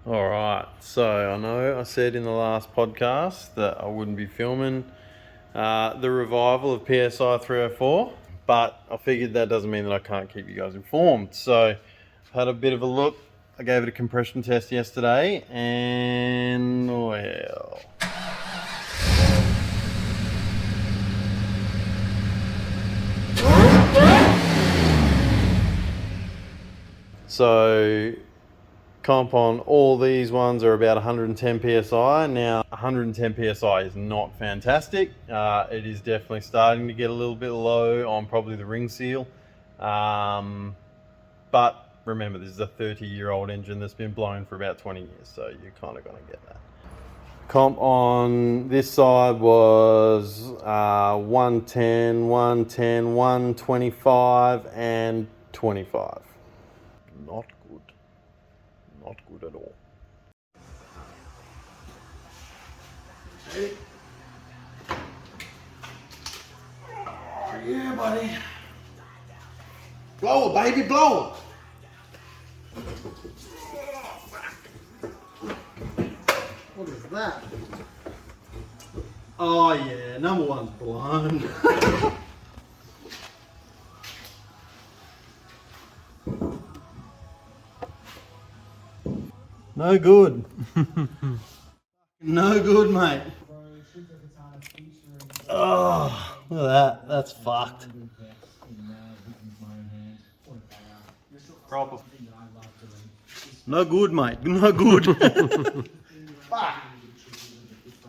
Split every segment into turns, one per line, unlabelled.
Alright, so I know I said in the last podcast that I wouldn't be filming the revival of PSI 304, but I figured that doesn't mean that I can't keep you guys informed. So I've had a bit of a look. I gave it a compression test yesterday, and well, so comp on all these ones are about 110 psi. Now 110 psi is not fantastic. It is definitely starting to get a little bit low on probably the ring seal, but remember, this is a 30-year-old engine that's been blown for about 20 years, so you're kind of going to get that. Comp on this side was 110, 110, 125 and 25. Not good. Not good at all. Hey. Oh yeah, buddy. Blow it, baby, blow it. What is that? Oh yeah, number one's blown. No good. No good, mate. Oh, look at that. That's fucked. Proper. No good, mate. No good. Fuck.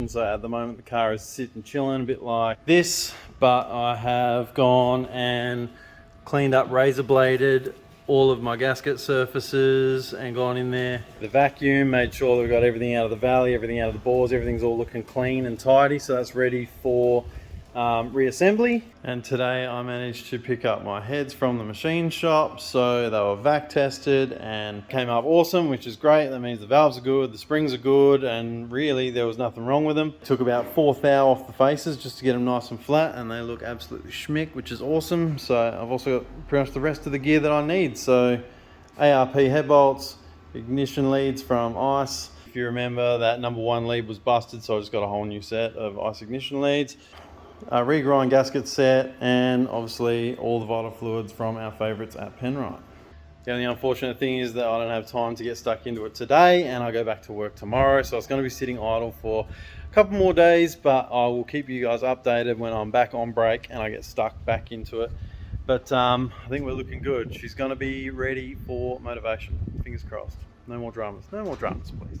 And so at the moment the car is sitting chilling a bit like this, but I have gone and cleaned up, razor bladed all of my gasket surfaces and gone in there, the vacuum, made sure that we got everything out of the valley, everything out of the bores, everything's all looking clean and tidy, so that's ready for reassembly. And today I managed to pick up my heads from the machine shop, so they were vac tested and came up awesome, which is great. That means the valves are good, the springs are good, and really there was nothing wrong with them. Took about 4 thou off the faces just to get them nice and flat, and they look absolutely schmick, which is awesome. So I've also got pretty much the rest of the gear that I need. So ARP head bolts, ignition leads from ICE. If you remember, that number one lead was busted, so I just got a whole new set of ICE ignition leads. Regrind gasket set, and obviously all the vital fluids from our favourites at Penrite. The only unfortunate thing is that I don't have time to get stuck into it today, and I go back to work tomorrow, so it's going to be sitting idle for a couple more days, but I will keep you guys updated when I'm back on break and I get stuck back into it. But I think we're looking good. She's going to be ready for motivation. Fingers crossed. No more dramas. No more dramas, please.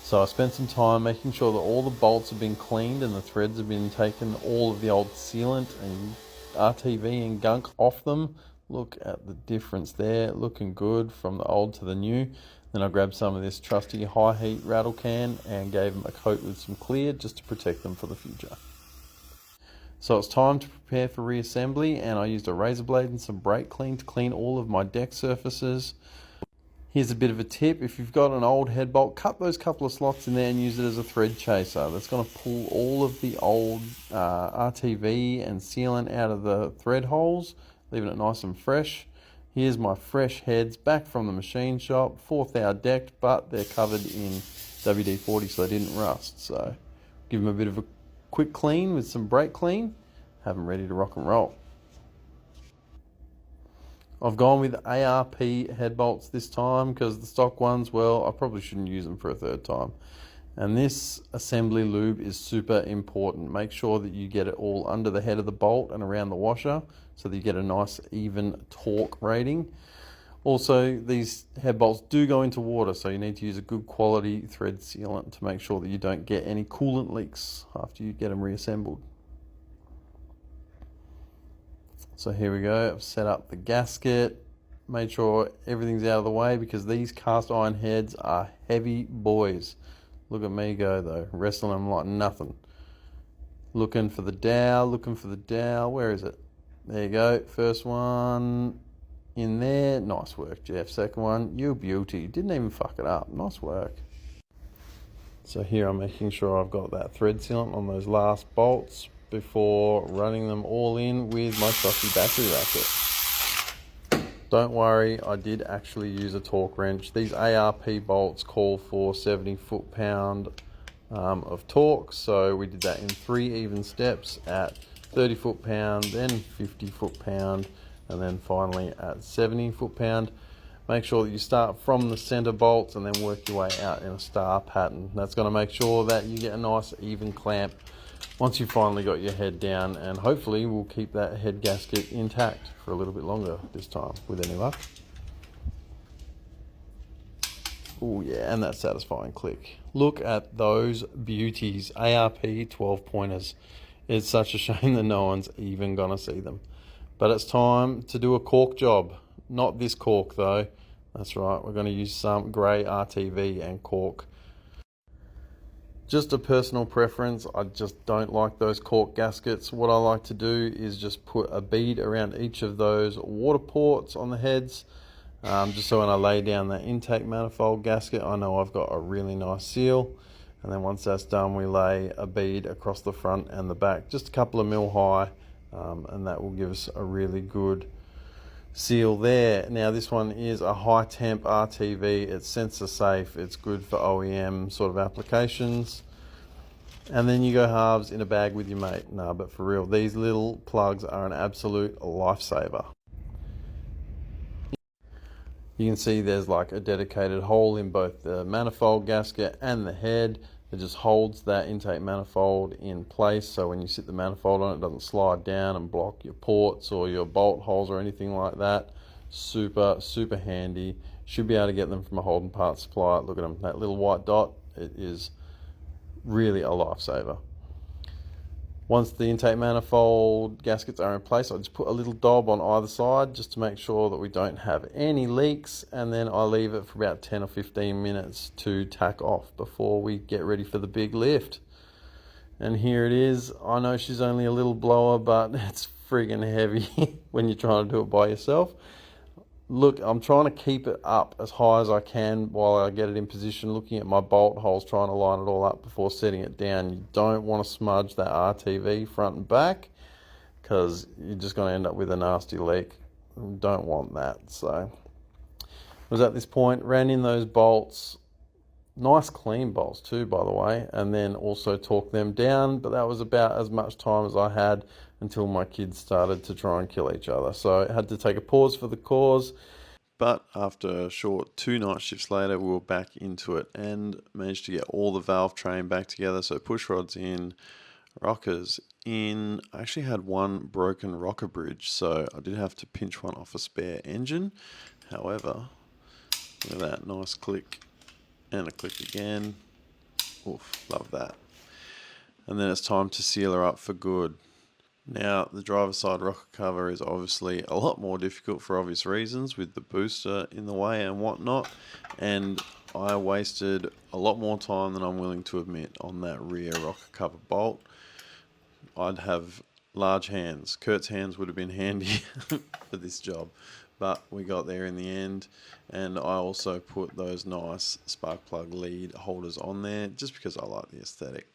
So I spent some time making sure that all the bolts have been cleaned and the threads have been taken, all of the old sealant and RTV and gunk off them. Look at the difference there, looking good from the old to the new. Then I grabbed some of this trusty high heat rattle can and gave them a coat with some clear just to protect them for the future. So it's time to prepare for reassembly, and I used a razor blade and some brake clean to clean all of my deck surfaces. Here's a bit of a tip: if you've got an old head bolt, cut those couple of slots in there and use it as a thread chaser. That's going to pull all of the old RTV and sealant out of the thread holes, leaving it nice and fresh. Here's my fresh heads back from the machine shop, 4 thou decked, but they're covered in WD-40 so they didn't rust. So give them a bit of a quick clean with some brake clean, have them ready to rock and roll. I've gone with ARP head bolts this time because the stock ones, well, I probably shouldn't use them for a third time. And this assembly lube is super important. Make sure that you get it all under the head of the bolt and around the washer so that you get a nice even torque rating. Also, these head bolts do go into water, so you need to use a good quality thread sealant to make sure that you don't get any coolant leaks after you get them reassembled. So here we go, I've set up the gasket, made sure everything's out of the way because these cast iron heads are heavy boys. Look at me go though, wrestling them like nothing. Looking for the dowel, where is it? There you go, first one in there, nice work Jeff. Second one, you beauty, didn't even fuck it up, nice work. So here I'm making sure I've got that thread sealant on those last bolts before running them all in with my trusty battery racket. Don't worry, I did actually use a torque wrench. These ARP bolts call for 70 foot-pound of torque, so we did that in 3 even steps at 30 foot-pound, then 50 foot-pound, and then finally at 70 foot-pound. Make sure that you start from the center bolts and then work your way out in a star pattern. That's going to make sure that you get a nice even clamp once you've finally got your head down, and hopefully we'll keep that head gasket intact for a little bit longer this time with any luck. Oh yeah, and that satisfying click. Look at those beauties, ARP 12 pointers. It's such a shame that no one's even gonna see them. But it's time to do a cork job. Not this cork though. That's right, we're gonna use some grey RTV and cork. Just a personal preference, I just don't like those cork gaskets. What I like to do is just put a bead around each of those water ports on the heads, just so when I lay down that intake manifold gasket, I know I've got a really nice seal. And then once that's done, we lay a bead across the front and the back, just a couple of mil high, and that will give us a really good seal there. Now this one is a high temp RTV, it's sensor safe, it's good for OEM sort of applications. And then you go halves in a bag with your mate. No, but for real, these little plugs are an absolute lifesaver. You can see there's like a dedicated hole in both the manifold gasket and the head. It just holds that intake manifold in place, so when you sit the manifold on it, it doesn't slide down and block your ports or your bolt holes or anything like that. Super, super handy. Should be able to get them from a Holden parts supplier. Look at them, that little white dot, it is really a lifesaver. Once the intake manifold gaskets are in place, I just put a little dob on either side just to make sure that we don't have any leaks, and then I leave it for about 10 or 15 minutes to tack off before we get ready for the big lift. And here it is. I know she's only a little blower, but it's friggin' heavy when you're trying to do it by yourself. Look, I'm trying to keep it up as high as I can while I get it in position, looking at my bolt holes, trying to line it all up before setting it down. You don't want to smudge that RTV front and back, because you're just going to end up with a nasty leak. You don't want that. So I was at this point, ran in those bolts, nice clean bolts too, by the way, and then also torqued them down, but that was about as much time as I had until my kids started to try and kill each other. So I had to take a pause for the cause, but after a short 2 night shifts later, we were back into it and managed to get all the valve train back together. So push rods in, rockers in. I actually had one broken rocker bridge, so I did have to pinch one off a spare engine. However, look at that, nice click and a click again. Oof, love that. And then it's time to seal her up for good. Now, the driver's side rocker cover is obviously a lot more difficult for obvious reasons, with the booster in the way and whatnot, and I wasted a lot more time than I'm willing to admit on that rear rocker cover bolt. I'd have large hands. Kurt's hands would have been handy for this job, but we got there in the end. And I also put those nice spark plug lead holders on there just because I like the aesthetic.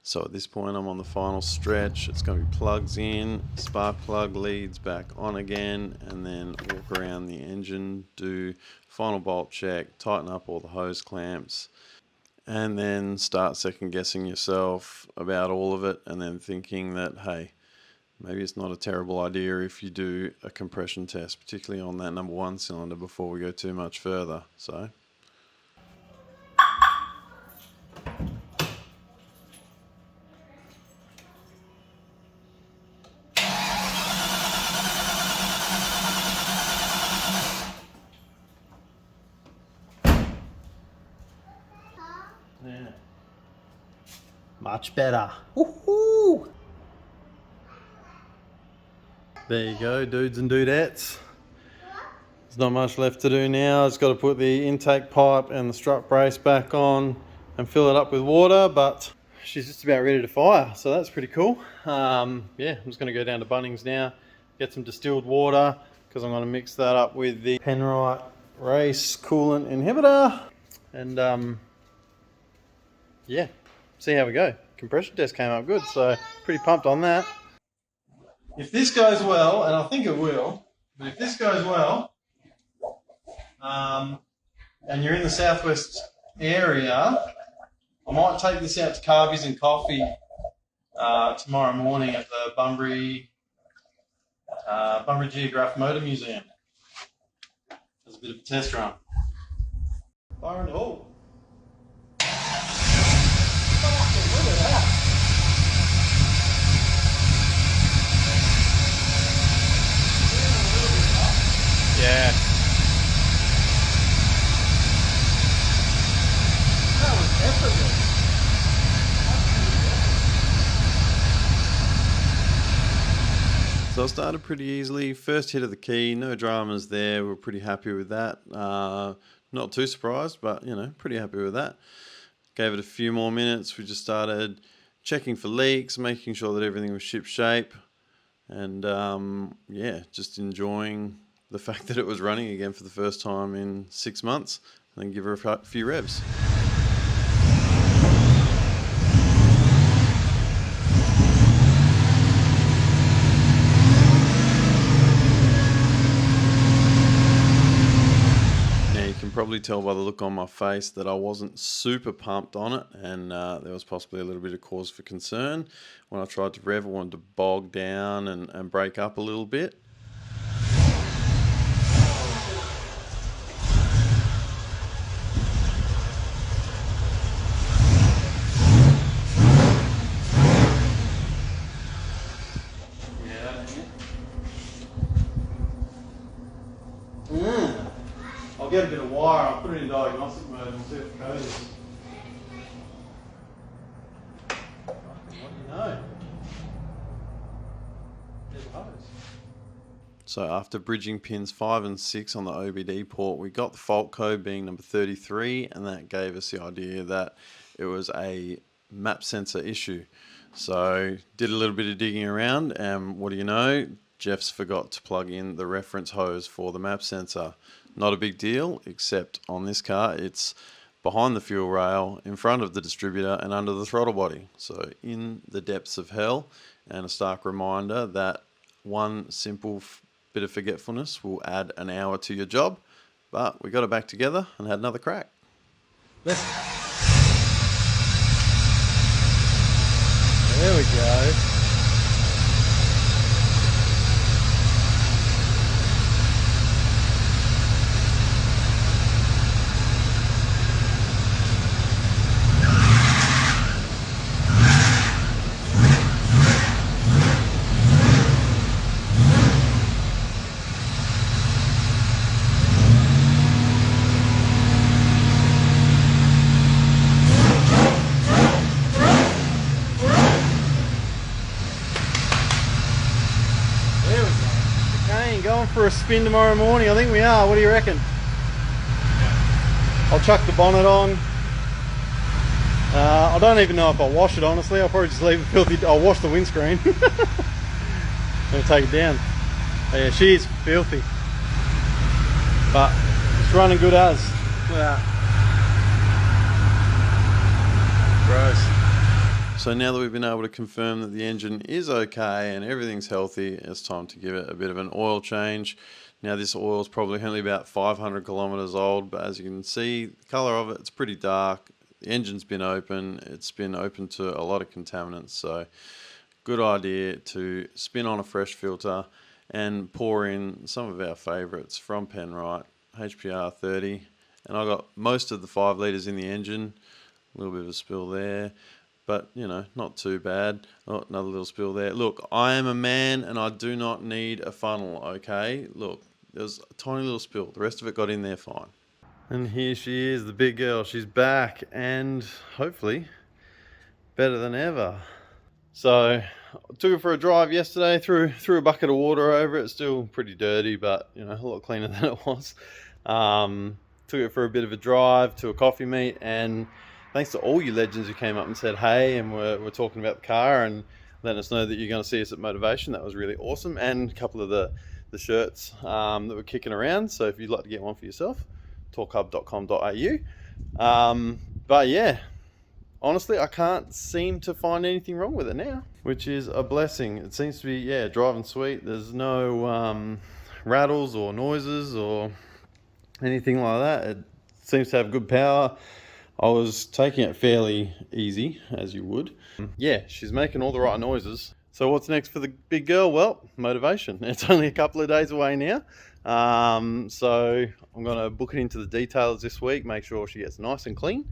So at this point I'm on the final stretch. It's going to be plugs in, spark plug leads back on again, and then walk around the engine, do final bolt check, tighten up all the hose clamps, and then start second guessing yourself about all of it, and then thinking that, hey, maybe it's not a terrible idea if you do a compression test, particularly on that number 1 cylinder, before we go too much further. So yeah, much better. Woohoo! There you go, dudes and dudettes. There's not much left to do now. Just got to put the intake pipe and the strut brace back on and fill it up with water, but she's just about ready to fire, so that's pretty cool. Yeah, I'm just going to go down to Bunnings now, get some distilled water, because I'm going to mix that up with the Penrite race coolant inhibitor, and yeah, see how we go. Compression test came up good, so pretty pumped on that. If this goes well, and I think it will, But if this goes well, and you're in the southwest area, I might take this out to Carvies and Coffee tomorrow morning at the Bunbury Geograph Motor Museum. There's a bit of a test run. Fire in the hole. Look at that. Yeah. That was effortless. So I started pretty easily. First hit of the key, no dramas there. We're pretty happy with that. Not too surprised, but you know, pretty happy with that. Gave it a few more minutes. We just started checking for leaks, making sure that everything was ship shape, and yeah, just enjoying the fact that it was running again for the first time in 6 months, and then give her a few revs. Probably tell by the look on my face that I wasn't super pumped on it, and there was possibly a little bit of cause for concern. When I tried to rev, I wanted to bog down and break up a little bit. I'll get a bit of wire, I'll put it in diagnostic mode and see what the code is. What do you know? There's a hose. So after bridging pins 5 and 6 on the OBD port, we got the fault code being number 33, and that gave us the idea that it was a map sensor issue. So did a little bit of digging around, and what do you know? Jeff's forgot to plug in the reference hose for the map sensor. Not a big deal, except on this car, it's behind the fuel rail, in front of the distributor, and under the throttle body. So in the depths of hell, and a stark reminder that one simple bit of forgetfulness will add an hour to your job. But we got it back together and had another crack. There we go. Going for a spin tomorrow morning, I think we are. What do you reckon? I'll chuck the bonnet on. I don't even know if I'll wash it, honestly. I'll probably just leave it filthy. I'll wash the windscreen. Gonna take it down. But yeah, she is filthy. But it's running good as. Look at that. Gross. So now that we've been able to confirm that the engine is okay and everything's healthy, it's time to give it a bit of an oil change. Now this oil is probably only about 500 kilometers old, but as you can see, the color of it, it's pretty dark. The engine's been open. It's been open to a lot of contaminants. So good idea to spin on a fresh filter and pour in some of our favorites from Penrite, HPR 30. And I got most of the 5 litres in the engine. A little bit of a spill there. But, you know, not too bad. Oh, another little spill there. Look, I am a man and I do not need a funnel, okay? Look, there's a tiny little spill. The rest of it got in there fine. And here she is, the big girl. She's back and hopefully better than ever. So, I took it for a drive yesterday, threw a bucket of water over it. It's still pretty dirty, but, you know, a lot cleaner than it was. Took it for a bit of a drive to a coffee meet, and thanks to all you legends who came up and said hey, and we're talking about the car and letting us know that you're going to see us at Motorvation. That was really awesome. And a couple of the shirts that were kicking around. So if you'd like to get one for yourself, talkhub.com.au. But yeah, honestly, I can't seem to find anything wrong with it now, which is a blessing. It seems to be, yeah, driving sweet. There's no rattles or noises or anything like that. It seems to have good power. I was taking it fairly easy, as you would. Yeah, she's making all the right noises. So what's next for the big girl? Well, motivation. It's only a couple of days away now. So I'm going to book it into the detailers this week, make sure she gets nice and clean.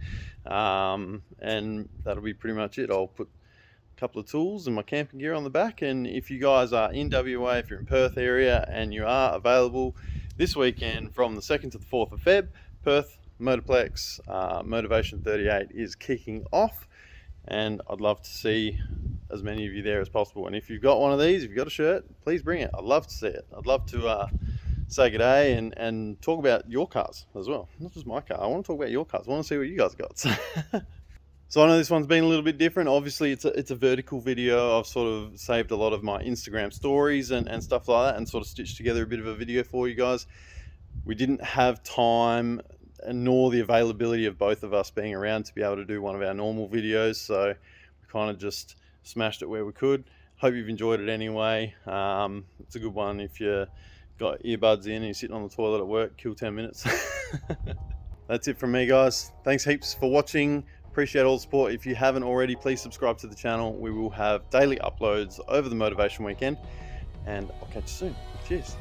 And that'll be pretty much it. I'll put a couple of tools and my camping gear on the back. And if you guys are in WA, if you're in Perth area and you are available this weekend from the 2nd to the 4th of Feb, Perth Motorplex Motorvation 38 is kicking off, and I'd love to see as many of you there as possible. And if you've got one of these, if you've got a shirt, please bring it. I'd love to see it. I'd love to say good day and talk about your cars as well, not just my car. I want to talk about your cars. I want to see what you guys got. So I know this one's been a little bit different. Obviously it's a vertical video. I've sort of saved a lot of my Instagram stories and stuff like that and sort of stitched together a bit of a video for you guys. We didn't have time nor the availability of both of us being around to be able to do one of our normal videos, so we kind of just smashed it where we could. Hope you've enjoyed it anyway. It's a good one if you got earbuds in and you're sitting on the toilet at work. Kill 10 minutes. That's it from me, guys. Thanks heaps for watching. Appreciate all the support. If you haven't already, please subscribe to the channel. We will have daily uploads over the motivation weekend, and I'll catch you soon. Cheers.